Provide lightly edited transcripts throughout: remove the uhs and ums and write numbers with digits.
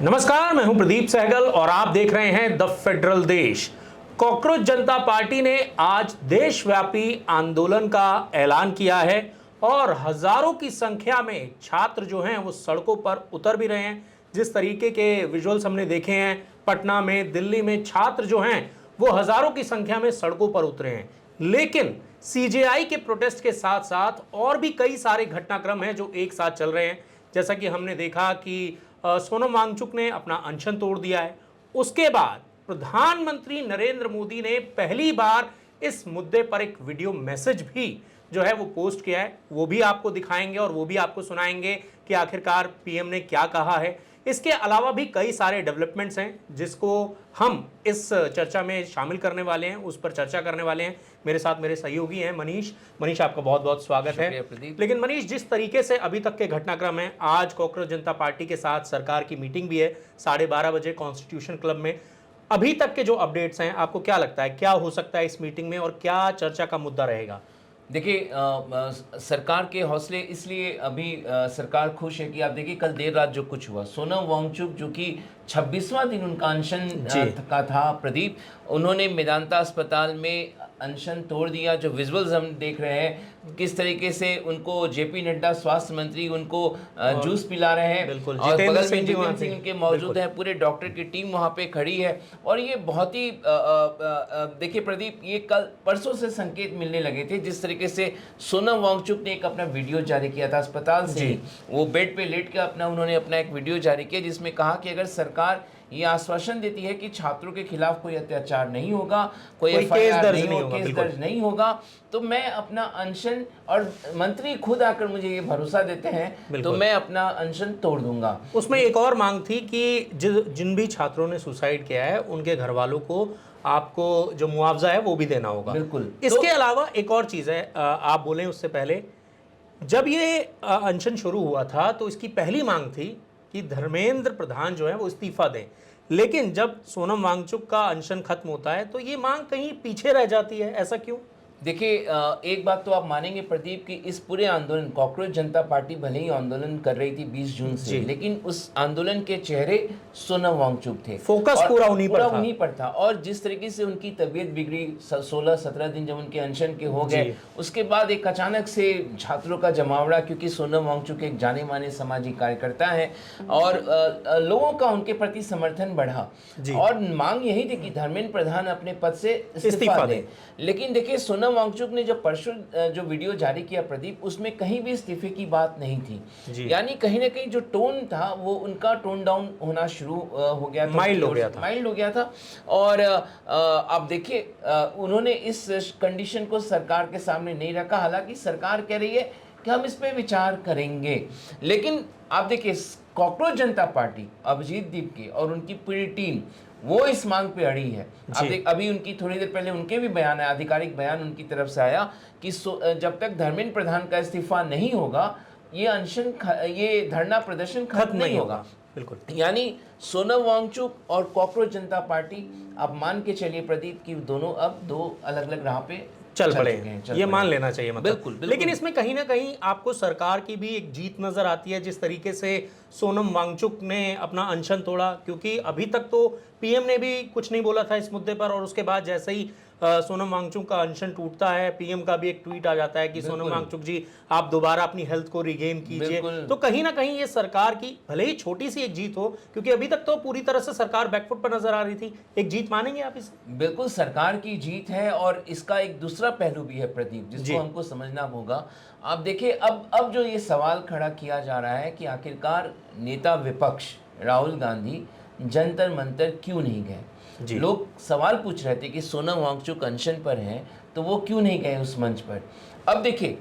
नमस्कार, मैं हूं प्रदीप सहगल और आप देख रहे हैं द फेडरल देश। कॉकरोच जनता पार्टी ने आज देशव्यापी आंदोलन का ऐलान किया है और हजारों की संख्या में छात्र जो हैं वो सड़कों पर उतर भी रहे हैं। जिस तरीके के विजुअल्स हमने देखे हैं, पटना में, दिल्ली में छात्र जो हैं वो हजारों की संख्या में सड़कों पर उतरे हैं। लेकिन सीजेआई के प्रोटेस्ट के साथ साथ और भी कई सारे घटनाक्रम हैं जो एक साथ चल रहे हैं। जैसा कि हमने देखा कि सोनम वांगचुक ने अपना अनशन तोड़ दिया है। उसके बाद प्रधानमंत्री नरेंद्र मोदी ने पहली बार इस मुद्दे पर एक वीडियो मैसेज भी जो है वो पोस्ट किया है। वो भी आपको दिखाएंगे और वो भी आपको सुनाएंगे कि आखिरकार पीएम ने क्या कहा है। इसके अलावा भी कई सारे डेवलपमेंट्स हैं जिसको हम इस चर्चा में शामिल करने वाले हैं, उस पर चर्चा करने वाले हैं। मेरे साथ मेरे सहयोगी हैं मनीष, आपका बहुत बहुत स्वागत है। लेकिन मनीष, जिस तरीके से अभी तक के घटनाक्रम है, आज कॉकरोच जनता पार्टी के साथ सरकार की मीटिंग भी है 12:30 बजे कॉन्स्टिट्यूशन क्लब में। अभी तक के जो अपडेट्स हैं, आपको क्या लगता है क्या हो सकता है इस मीटिंग में और क्या चर्चा का मुद्दा रहेगा? देखिए, सरकार के हौसले इसलिए अभी सरकार खुश है कि आप देखिए कल देर रात जो कुछ हुआ, सोनम वांगचुक जो कि 26वां दिन उनका अनशन का था प्रदीप, उन्होंने मेदांता अस्पताल में अनशन तोड़ दिया। जो विजुअल्स हम देख रहे हैं किस तरीके से उनको जेपी नड्डा स्वास्थ्य मंत्री उनको जूस पिला रहे हैं, बिल्कुल, और बगल में जितेंद्र सिंह उनके मौजूद है, पूरे डॉक्टर की टीम वहाँ पे खड़ी है। और ये बहुत ही देखिए प्रदीप, ये कल परसों से संकेत मिलने लगे थे। जिस तरीके से सोनम वांगचुक ने एक अपना वीडियो जारी किया था अस्पताल से, वो बेड पे लेट के उन्होंने अपना एक वीडियो जारी किया जिसमें कहा कि अगर सरकार ये आश्वासन देती है कि छात्रों के खिलाफ कोई अत्याचार नहीं होगा, कोई केस दर्ज नहीं होगा, तो मैं अपना अनशन, और मंत्री खुद आकर मुझे ये भरोसा देते हैं, तो मैं अपना अनशन तोड़ दूंगा। उसमें एक और मांग थी कि जिन भी छात्रों ने सुसाइड किया है उनके घर वालों को आपको जो मुआवजा है वो भी देना होगा। बिल्कुल। इसके अलावा एक और चीज़ है, आप बोलें उससे पहले, जब ये अनशन शुरू हुआ था तो इसकी पहली मांग थी कि धर्मेंद्र प्रधान जो है वो इस्तीफा दें। लेकिन जब सोनम वांगचुक का अनशन खत्म होता है तो ये मांग कहीं पीछे रह जाती है, ऐसा क्यों? देखिए, एक बात तो आप मानेंगे प्रदीप कि इस पूरे आंदोलन, कॉकरोच जनता पार्टी भले ही आंदोलन कर रही थी 20 जून से, लेकिन उस आंदोलन के चेहरे सोनम वांगचुक थे। फोकस पूरा उन्हीं पर था। और जिस तरीके से उनकी तबीयत बिगड़ी 16-17 दिन जब उनके अनशन के हो गए, उसके बाद एक अचानक से छात्रों का जमावड़ा, क्योंकि सोनम वांगचुक एक जाने माने सामाजिक कार्यकर्ता है और लोगों का उनके प्रति समर्थन बढ़ा और मांग यही थी कि धर्मेंद्र प्रधान अपने पद से इस्तीफा दें। लेकिन देखिए, सोनम वांगचुक ने जब परसों जो वीडियो जारी किया प्रदीप, उसमें कहीं भी इस्तीफे की बात नहीं थी। यानी कहीं ना कहीं जो टोन था वो उनका टोन डाउन होना शुरू हो गया था, माइल्ड हो गया था। और आप देखिए, उन्होंने इस कंडीशन को सरकार के सामने नहीं रखा। हालांकि सरकार कह रही है कि हम इस पे विचार करेंगे, लेकिन आप देखिए कॉकरोच जनता पार्टी, अभिजीत दीपके और उनकी पूरी टीम वो इस मांग पे अड़ी है। अभी उनकी थोड़ी देर पहले उनके भी बयान है, आधिकारिक बयान उनकी तरफ से आया कि जब तक धर्मेंद्र प्रधान का इस्तीफा नहीं होगा ये धरना प्रदर्शन खत्म नहीं होगा। बिल्कुल। यानी सोनम वांगचुक और कॉकरोच जनता पार्टी, आप मान के चलिए प्रदीप की दोनों अब दो अलग अलग राह पे चल पड़े, ये मान लेना चाहिए मतलब। बिल्कुल। लेकिन इसमें कहीं ना कहीं आपको सरकार की भी एक जीत नजर आती है, जिस तरीके से सोनम वांगचुक ने अपना अनशन तोड़ा, क्योंकि अभी तक तो पीएम ने भी कुछ नहीं बोला था इस मुद्दे पर, और उसके बाद जैसे ही सोनम वांगचुक का अनशन टूटता है, पीएम का भी एक ट्वीट आ जाता है कि सोनम वांगचुक जी आप दोबारा अपनी हेल्थ को रिगेन कीजिए। तो कहीं ना कहीं ये सरकार की भले ही छोटी सी एक जीत हो, क्योंकि अभी तक तो पूरी तरह से सरकार बैकफुट पर नजर आ रही थी, एक जीत मानेंगे आप इसे? बिल्कुल, सरकार की जीत है। और इसका एक दूसरा पहलू भी है प्रदीप, जिसको हमको समझना होगा। आप देखिए, अब जो ये सवाल खड़ा किया जा रहा है कि आखिरकार नेता विपक्ष राहुल गांधी जंतर मंतर क्यों नहीं गए। लोग सवाल पूछ रहे थे कि सोनम वांगचुक अनशन पर हैं तो वो क्यों नहीं गए उस मंच पर। अब देखिए,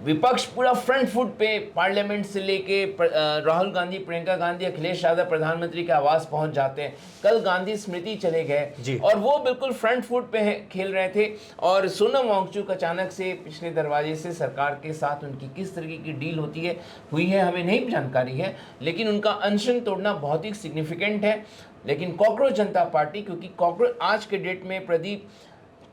विपक्ष पूरा फ्रंट फुट पे पार्लियामेंट से लेके राहुल गांधी, प्रियंका गांधी, अखिलेश यादव प्रधानमंत्री के आवास पहुंच जाते हैं। कल गांधी स्मृति चले गए और वो बिल्कुल फ्रंट फुट पे खेल रहे थे। और सोनम वांगचुक अचानक से पिछले दरवाजे से सरकार के साथ उनकी किस तरीके की डील हुई है हमें नहीं जानकारी है, लेकिन उनका अनशन तोड़ना बहुत ही सिग्निफिकेंट है। लेकिन कॉकरोच जनता पार्टी, क्योंकि कॉकरोच आज के डेट में प्रदीप,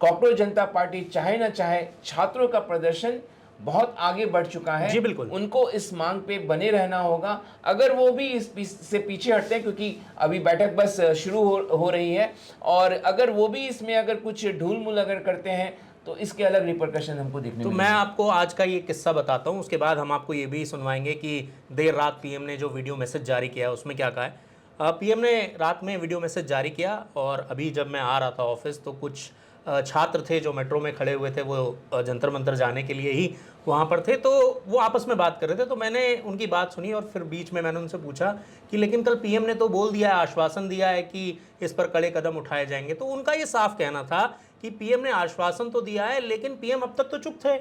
कॉकरोच जनता पार्टी चाहे ना चाहे छात्रों का प्रदर्शन बहुत आगे बढ़ चुका है। जी बिल्कुल। उनको इस मांग पे बने रहना होगा। अगर वो भी से पीछे हटते हैं, क्योंकि अभी बैठक बस शुरू हो रही है, और अगर वो भी इसमें अगर कुछ ढूल मूल अगर करते हैं तो इसके अलग रिपरकशन हमको देखने तो को मैं आपको आज का ये किस्सा बताता हूँ, उसके बाद हम आपको ये भी सुनवाएंगे कि देर रात पीएम ने जो वीडियो मैसेज जारी किया है उसमें क्या कहा है। पीएम ने रात में वीडियो मैसेज जारी किया और अभी जब मैं आ रहा था ऑफिस तो कुछ छात्र थे जो मेट्रो में खड़े हुए थे, वो जंतर मंतर जाने के लिए ही वहाँ पर थे, तो वो आपस में बात कर रहे थे। तो मैंने उनकी बात सुनी और फिर बीच में मैंने उनसे पूछा कि लेकिन कल पीएम ने तो बोल दिया है, आश्वासन दिया है कि इस पर कड़े कदम उठाए जाएंगे। तो उनका ये साफ कहना था कि पीएम ने आश्वासन तो दिया है लेकिन पीएम अब तक तो चुप थे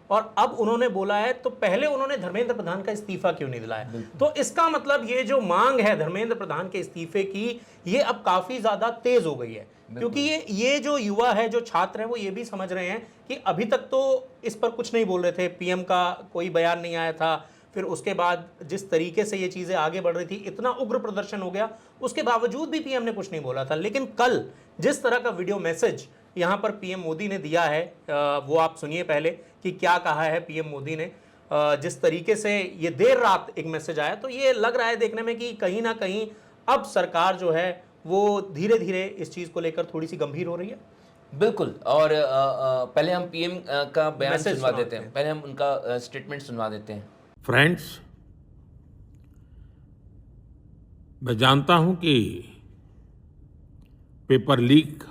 और अब उन्होंने बोला है, तो पहले उन्होंने धर्मेंद्र प्रधान का इस्तीफा क्यों नहीं दिलाया। तो इसका मतलब ये जो मांग है धर्मेंद्र प्रधान के इस्तीफे की, ये अब काफी ज्यादा तेज हो गई है, क्योंकि ये जो युवा है, जो छात्र हैं, वो ये भी समझ रहे हैं कि अभी तक तो इस पर कुछ नहीं बोल रहे थे, पीएम का कोई बयान नहीं आया था, फिर उसके बाद जिस तरीके से ये चीज़ें आगे बढ़ रही थी, इतना उग्र प्रदर्शन हो गया, उसके बावजूद भी पीएम ने कुछ नहीं बोला था। लेकिन कल जिस तरह का वीडियो मैसेज यहाँ पर पीएम मोदी ने दिया है, वो आप सुनिए पहले कि क्या कहा है पीएम मोदी ने। जिस तरीके से ये देर रात एक मैसेज आया, तो ये लग रहा है देखने में कि कहीं ना कहीं अब सरकार जो है वो धीरे धीरे इस चीज़ को लेकर थोड़ी सी गंभीर हो रही है। बिल्कुल। और पहले हम पीएम का बयान मैसेज सुनवा सुनाते देते हैं, हैं। पहले हम उनका स्टेटमेंट सुनवा देते हैं। फ्रेंड्स, मैं जानता हूं कि पेपर लीक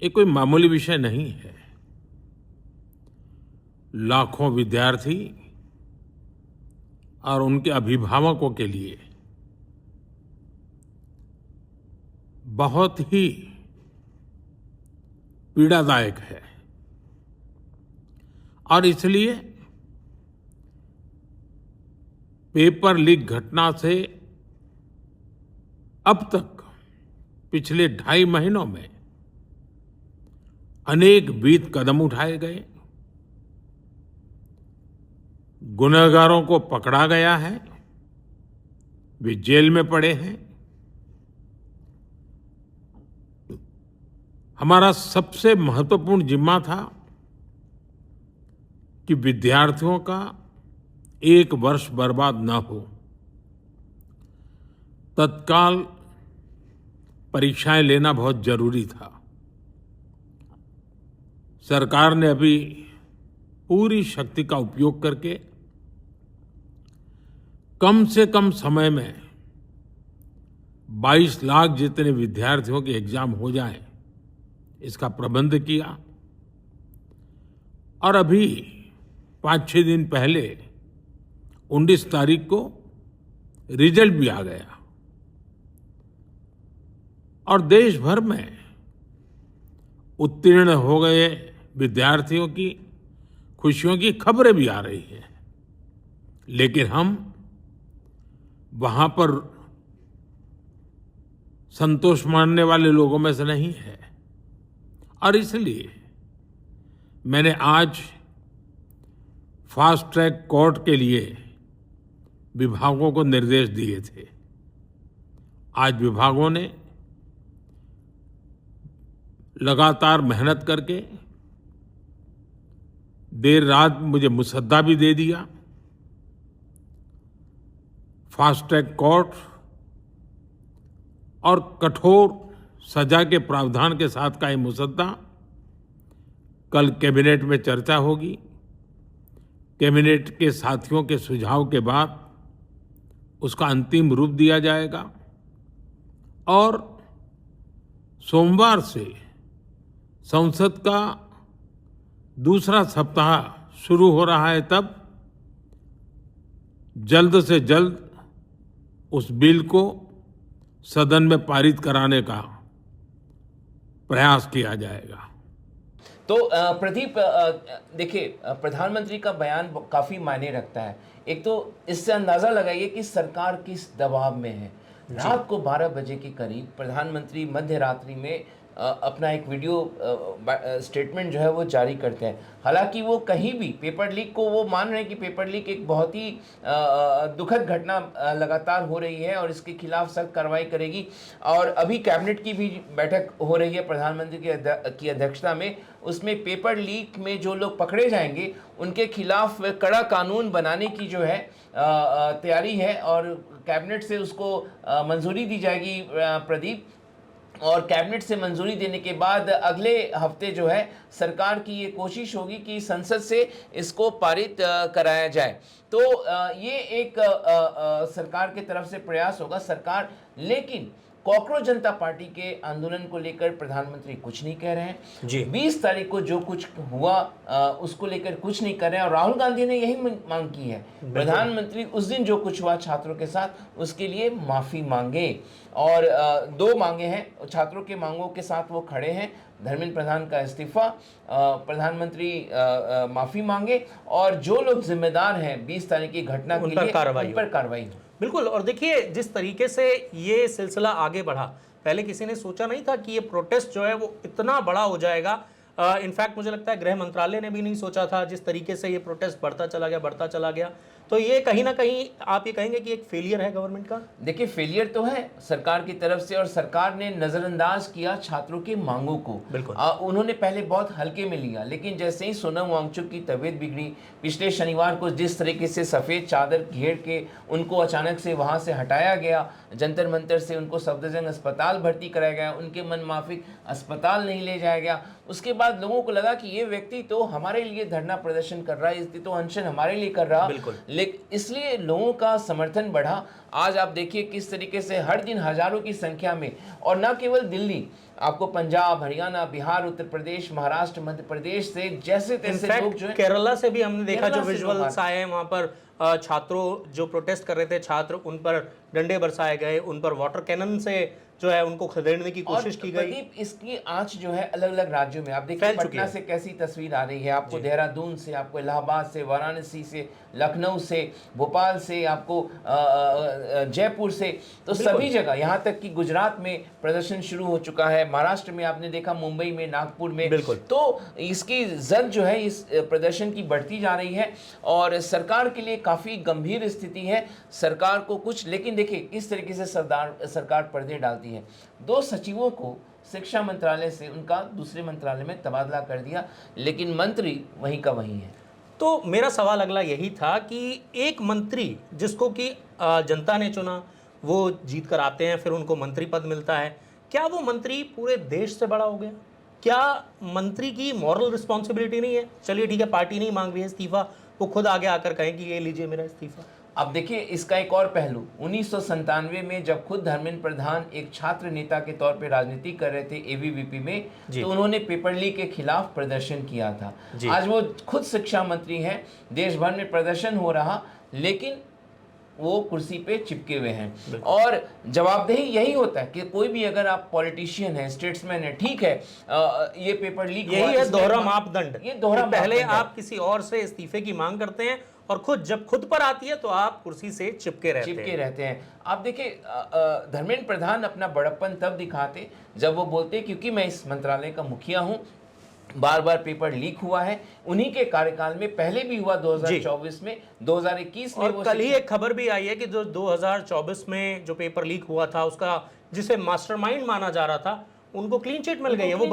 ये कोई मामूली विषय नहीं है। लाखों विद्यार्थी और उनके अभिभावकों के लिए बहुत ही पीड़ादायक है और इसलिए पेपर लीक घटना से अब तक पिछले 2.5 महीनों में अनेक विध कदम उठाए गए, गुनहगारों को पकड़ा गया है, वे जेल में पड़े हैं। हमारा सबसे महत्वपूर्ण जिम्मा था कि विद्यार्थियों का 1 वर्ष बर्बाद न हो। तत्काल परीक्षाएं लेना बहुत जरूरी था। सरकार ने अभी पूरी शक्ति का उपयोग करके कम से कम समय में 22 लाख जितने विद्यार्थियों के एग्जाम हो जाएं, इसका प्रबंध किया। और अभी 5-6 दिन पहले 19 तारीख को रिजल्ट भी आ गया और देश भर में उत्तीर्ण हो गए विद्यार्थियों की खुशियों की खबरें भी आ रही हैं। लेकिन हम वहां पर संतोष मानने वाले लोगों में से नहीं है और इसलिए मैंने आज फास्ट ट्रैक कोर्ट के लिए विभागों को निर्देश दिए थे। आज विभागों ने लगातार मेहनत करके देर रात मुझे मुसद्दा भी दे दिया। फास्ट ट्रैक कोर्ट और कठोर सजा के प्रावधान के साथ का ये मुसद्दा कल कैबिनेट में चर्चा होगी। कैबिनेट के साथियों के सुझाव के बाद उसका अंतिम रूप दिया जाएगा और सोमवार से संसद का दूसरा सप्ताह शुरू हो रहा है, तब जल्द से जल्द उस बिल को सदन में पारित कराने का प्रयास किया जाएगा। तो प्रदीप, देखिए, प्रधानमंत्री का बयान काफी मायने रखता है। एक तो इससे अंदाजा लगाइए कि सरकार किस दबाव में है। रात को 12 बजे के करीब प्रधानमंत्री मध्य रात्रि में अपना एक वीडियो स्टेटमेंट जो है वो जारी करते हैं। हालांकि वो कहीं भी पेपर लीक को वो मान रहे हैं कि पेपर लीक एक बहुत ही दुखद घटना लगातार हो रही है और इसके खिलाफ सख्त कार्रवाई करेगी। और अभी कैबिनेट की भी बैठक हो रही है प्रधानमंत्री की अध्यक्षता में, उसमें पेपर लीक में जो लोग पकड़े जाएंगे उनके खिलाफ कड़ा कानून बनाने की जो है तैयारी है और कैबिनेट से उसको मंजूरी दी जाएगी प्रदीप। और कैबिनेट से मंजूरी देने के बाद अगले हफ्ते जो है सरकार की ये कोशिश होगी कि संसद से इसको पारित कराया जाए। तो ये एक सरकार की तरफ से प्रयास होगा। सरकार लेकिन कॉकरोच जनता पार्टी के आंदोलन को लेकर प्रधानमंत्री कुछ नहीं कह रहे हैं जी। 20 तारीख को जो कुछ हुआ उसको लेकर कुछ नहीं कर रहे हैं और राहुल गांधी ने यही मांग की है प्रधानमंत्री उस दिन जो कुछ हुआ छात्रों के साथ उसके लिए माफी मांगे। और दो मांगे हैं, छात्रों के मांगों के साथ वो खड़े हैं, धर्मेंद्र प्रधान का इस्तीफा, प्रधानमंत्री माफी मांगे और जो लोग जिम्मेदार हैं 20 तारीख की घटना के लिए उन पर कार्रवाई हो। बिल्कुल। और देखिए जिस तरीके से ये सिलसिला आगे बढ़ा, पहले किसी ने सोचा नहीं था कि ये प्रोटेस्ट जो है वो इतना बड़ा हो जाएगा। इनफैक्ट मुझे लगता है गृह मंत्रालय ने भी नहीं सोचा था। जिस तरीके से ये प्रोटेस्ट बढ़ता चला गया, तो ये कहीं ना कहीं आप ये कहेंगे कि एक फेलियर है गवर्नमेंट का। देखिए फेलियर तो है सरकार की तरफ से और सरकार ने नजरअंदाज किया छात्रों की मांगों को। बिल्कुल। उन्होंने पहले बहुत हल्के में लिया, लेकिन जैसे ही सोनम वांगचुक की तबीयत बिगड़ी, पिछले शनिवार को जिस तरीके से सफ़ेद चादर घेर के उनको अचानक से वहाँ से हटाया गया, जंतर मंतर से उनको सफदरजंग अस्पताल भर्ती कराया गया, उनके मन माफिक अस्पताल नहीं ले जाया गया। उसके बाद लोगों को लगा कि ये व्यक्ति तो हमारे लिए धरना प्रदर्शन कर रहा है, इसलिए तो अनशन हमारे लिए कर रहा। बिल्कुल। लेकिन इसलिए लोगों का समर्थन बढ़ा। आज आप देखिए किस तरीके से हर दिन हजारों की संख्या में, और न केवल दिल्ली, आपको पंजाब, हरियाणा, बिहार, उत्तर प्रदेश, महाराष्ट्र, मध्य प्रदेश से जैसे तैसे लोग जो है, केरला से भी हमने देखा जो विजुअल्स आए हैं वहां पर छात्रों जो प्रोटेस्ट कर रहे थे छात्र, उन पर डंडे बरसाए गए, उन पर वाटर कैनन से जो है उनको खदेड़ने की कोशिश की गई। इसकी आंच जो है अलग अलग राज्यों में आप देखिए, पटना से कैसी तस्वीर आ रही है आपको, देहरादून से, आपको इलाहाबाद से, वाराणसी से, लखनऊ से, भोपाल से, आपको जयपुर से, तो सभी जगह, यहाँ तक कि गुजरात में प्रदर्शन शुरू हो चुका है, महाराष्ट्र में आपने देखा, मुंबई में, नागपुर में। तो इसकी जद जो है इस प्रदर्शन की बढ़ती जा रही है और सरकार के लिए काफ़ी गंभीर स्थिति है। सरकार को कुछ, लेकिन देखिए किस तरीके से सरकार पर्दे डालती है। 2 सचिवों को शिक्षा मंत्रालय से उनका दूसरे मंत्रालय में तबादला कर दिया, लेकिन मंत्री वहीं का वहीं है। तो मेरा सवाल अगला यही था कि एक मंत्री जिसको कि जनता ने चुना, वो जीत कर आते हैं, फिर उनको मंत्री पद मिलता है, क्या वो मंत्री पूरे देश से बड़ा हो गया? क्या मंत्री की मॉरल रिस्पॉन्सिबिलिटी नहीं है? चलिए ठीक है, पार्टी नहीं मांग रही है इस्तीफा, वो खुद आगे आकर कहें कि ये लीजिए मेरा इस्तीफा। अब देखिए इसका एक और पहलू, 1997 में जब खुद धर्मेंद्र प्रधान एक छात्र नेता के तौर पे राजनीति कर रहे थे एबीवीपी में, तो उन्होंने पेपर लीक के खिलाफ प्रदर्शन किया था। आज वो खुद शिक्षा मंत्री हैं, देश भर में प्रदर्शन हो रहा, लेकिन वो कुर्सी पे चिपके हुए हैं। और जवाबदेही यही होता है कि कोई भी, अगर आप पॉलिटिशियन है, स्टेट्समैन है, ठीक है, ये पेपर लीक, यही है दोहरा मापदंड। ये दोहरा, पहले आप किसी और से इस्तीफे की मांग करते हैं और जब खुद पर आती है तो आप कुर्सी से चिपके रहते हैं। आप देखिए धर्मेंद्र प्रधान अपना बड़प्पन तब दिखाते जब वो बोलते क्योंकि मैं इस मंत्रालय का मुखिया हूं, बार बार पेपर लीक हुआ है, उन्हीं के कार्यकाल में पहले भी हुआ 2024 में, 2021 में। और कल ही एक खबर भी आई है कि जो 2024 में जो पेपर लीक हुआ था, उसका जिसे मास्टरमाइंड माना जा रहा था, उनको क्लीन चिट मिल गई है, वो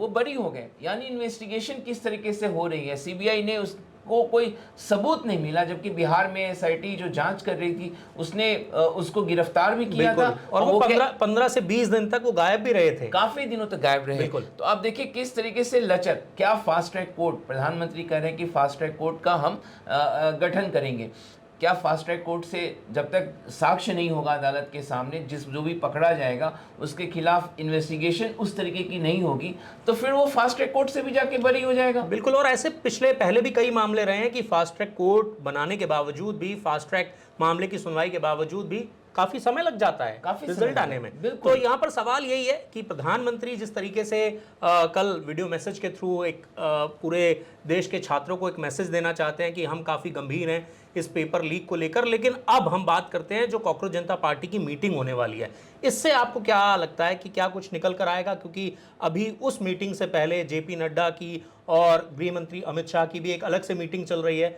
बरी हो गए। यानी इन्वेस्टिगेशन किस तरीके से हो रही है, सीबीआई ने उसको कोई सबूत नहीं मिला, जबकि बिहार में एसआईटी जो जांच कर रही थी उसने उसको गिरफ्तार भी किया था, और वो 15 से 20 दिन तक वो गायब भी रहे थे, काफी दिनों तक गायब रहे। तो आप देखिए किस तरीके से लचर, क्या फास्ट ट्रैक कोर्ट, प्रधानमंत्री कह रहे हैं कि फास्ट ट्रैक कोर्ट का हम गठन करेंगे। क्या फास्ट ट्रैक कोर्ट से जब तक साक्ष्य नहीं होगा अदालत के सामने, जो भी पकड़ा जाएगा उसके खिलाफ इन्वेस्टिगेशन उस तरीके की नहीं होगी, तो फिर वो फास्ट ट्रैक कोर्ट से भी जाके बरी हो जाएगा। बिल्कुल। और ऐसे पहले भी कई मामले रहे हैं कि फास्ट ट्रैक कोर्ट बनाने के बावजूद भी, फास्ट ट्रैक मामले की सुनवाई के बावजूद भी काफी समय लग जाता है रिजल्ट आने में। तो यहाँ पर सवाल यही है कि प्रधानमंत्री जिस तरीके से कल वीडियो मैसेज के थ्रू एक पूरे देश के छात्रों को एक मैसेज देना चाहते हैं कि हम काफ़ी गंभीर हैं, इस पेपर लीक को लेकर। लेकिन अब हम बात करते हैं जो कॉकरोच जनता पार्टी की मीटिंग होने वाली है, इससे आपको क्या लगता है कि क्या कुछ निकल कर आएगा? क्योंकि अभी उस मीटिंग से पहले जेपी नड्डा की और गृह मंत्री अमित शाह की भी एक अलग से मीटिंग चल रही है।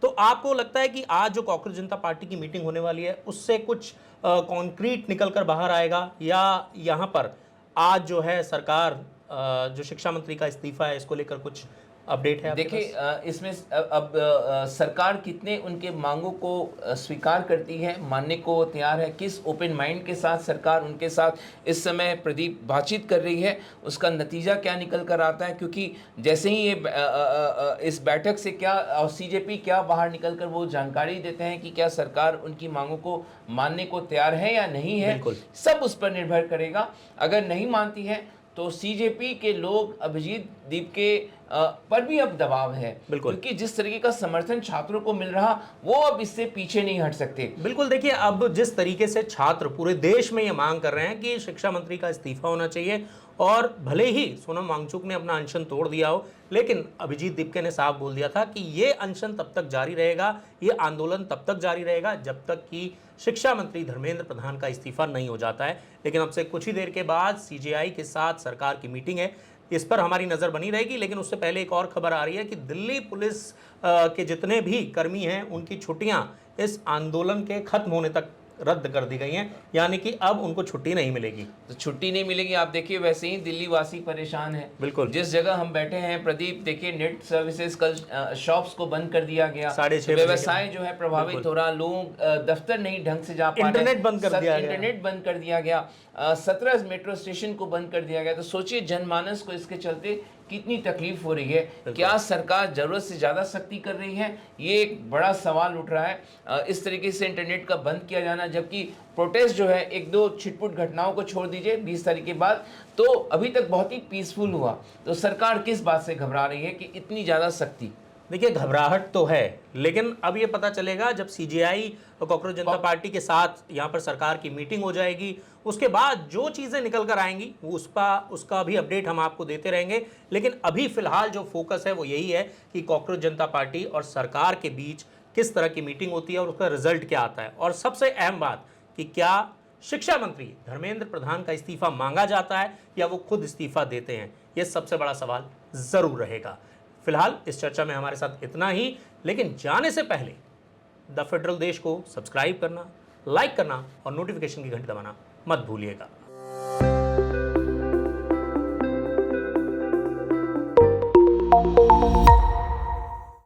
तो आपको लगता है कि आज जो कॉकरोच जनता पार्टी की मीटिंग होने वाली है उससे कुछ कॉन्क्रीट निकल कर बाहर आएगा, या यहाँ पर आज जो है सरकार जो शिक्षा मंत्री का इस्तीफा है इसको लेकर कुछ अपडेट है? देखिए, इसमें अब सरकार कितने उनके मांगों को स्वीकार करती है, मानने को तैयार है, किस ओपन माइंड के साथ सरकार उनके साथ इस समय प्रदीप बातचीत कर रही है, उसका नतीजा क्या निकल कर आता है। क्योंकि जैसे ही ये इस बैठक से क्या और सीजेपी क्या बाहर निकल कर वो जानकारी देते हैं कि क्या सरकार उनकी मांगों को मानने को तैयार है या नहीं है, सब उस पर निर्भर करेगा। अगर नहीं मानती है तो सीजेपी के लोग अभिजीत दीप के पर भी अब दबाव है, क्योंकि जिस तरीके का समर्थन छात्रों को मिल रहा वो अब इससे पीछे नहीं हट सकते। बिल्कुल, देखिए अब जिस तरीके से छात्र पूरे देश में ये मांग कर रहे हैं कि शिक्षा मंत्री का इस्तीफा होना चाहिए, और भले ही सोनम वांगचुक ने अपना अनशन तोड़ दिया हो, लेकिन अभिजीत दीपके ने साफ बोल दिया था कि ये अनशन तब तक जारी रहेगा, ये आंदोलन तब तक जारी रहेगा जब तक कि शिक्षा मंत्री धर्मेंद्र प्रधान का इस्तीफा नहीं हो जाता है। लेकिन अब से कुछ ही देर के बाद सीजेआई के साथ सरकार की मीटिंग है, इस पर हमारी नज़र बनी रहेगी। लेकिन उससे पहले एक और खबर आ रही है कि दिल्ली पुलिस के जितने भी कर्मी हैं उनकी छुट्टियां इस आंदोलन के खत्म होने तक रद्द कर दी गई हैं, यानी कि अब उनको छुट्टी नहीं मिलेगी। तो छुट्टी नहीं मिलेगी। आप देखिए, वैसे ही दिल्ली वासी परेशान है। बिल्कुल, जिस जगह हम बैठे हैं प्रदीप, देखिए नेट सर्विसेज, कल शॉप्स को बंद कर दिया गया, 6:30 व्यवसाय जो है प्रभावित हो रहा, लोग दफ्तर नहीं ढंग से जा पा रहे, इंटरनेट बंद कर दिया गया, 17 मेट्रो स्टेशन को बंद कर दिया गया। तो सोचिए जनमानस को इसके चलते कितनी तकलीफ हो रही है। क्या सरकार जरूरत से ज़्यादा सख्ती कर रही है, ये एक बड़ा सवाल उठ रहा है। इस तरीके से इंटरनेट का बंद किया जाना, जबकि प्रोटेस्ट जो है एक दो छिटपुट घटनाओं को छोड़ दीजिए 20 तारीख के बाद तो अभी तक बहुत ही पीसफुल हुआ। तो सरकार किस बात से घबरा रही है कि इतनी ज़्यादा सख्ती? देखिए, घबराहट तो है, लेकिन अब ये पता चलेगा जब सीजेआई और कॉकरोच जनता पार्टी के साथ यहाँ पर सरकार की मीटिंग हो जाएगी, उसके बाद जो चीज़ें निकल कर आएंगी वो उसका भी अपडेट हम आपको देते रहेंगे। लेकिन अभी फिलहाल जो फोकस है वो यही है कि कॉकरोच जनता पार्टी और सरकार के बीच किस तरह की मीटिंग होती है और उसका रिजल्ट क्या आता है, और सबसे अहम बात कि क्या शिक्षा मंत्री धर्मेंद्र प्रधान का इस्तीफा मांगा जाता है या वो खुद इस्तीफा देते हैं, ये सबसे बड़ा सवाल ज़रूर रहेगा। फिलहाल इस चर्चा में हमारे साथ इतना ही, लेकिन जाने से पहले द फेडरल देश को सब्सक्राइब करना, लाइक करना और नोटिफिकेशन की घंटी दबाना मत भूलिएगा।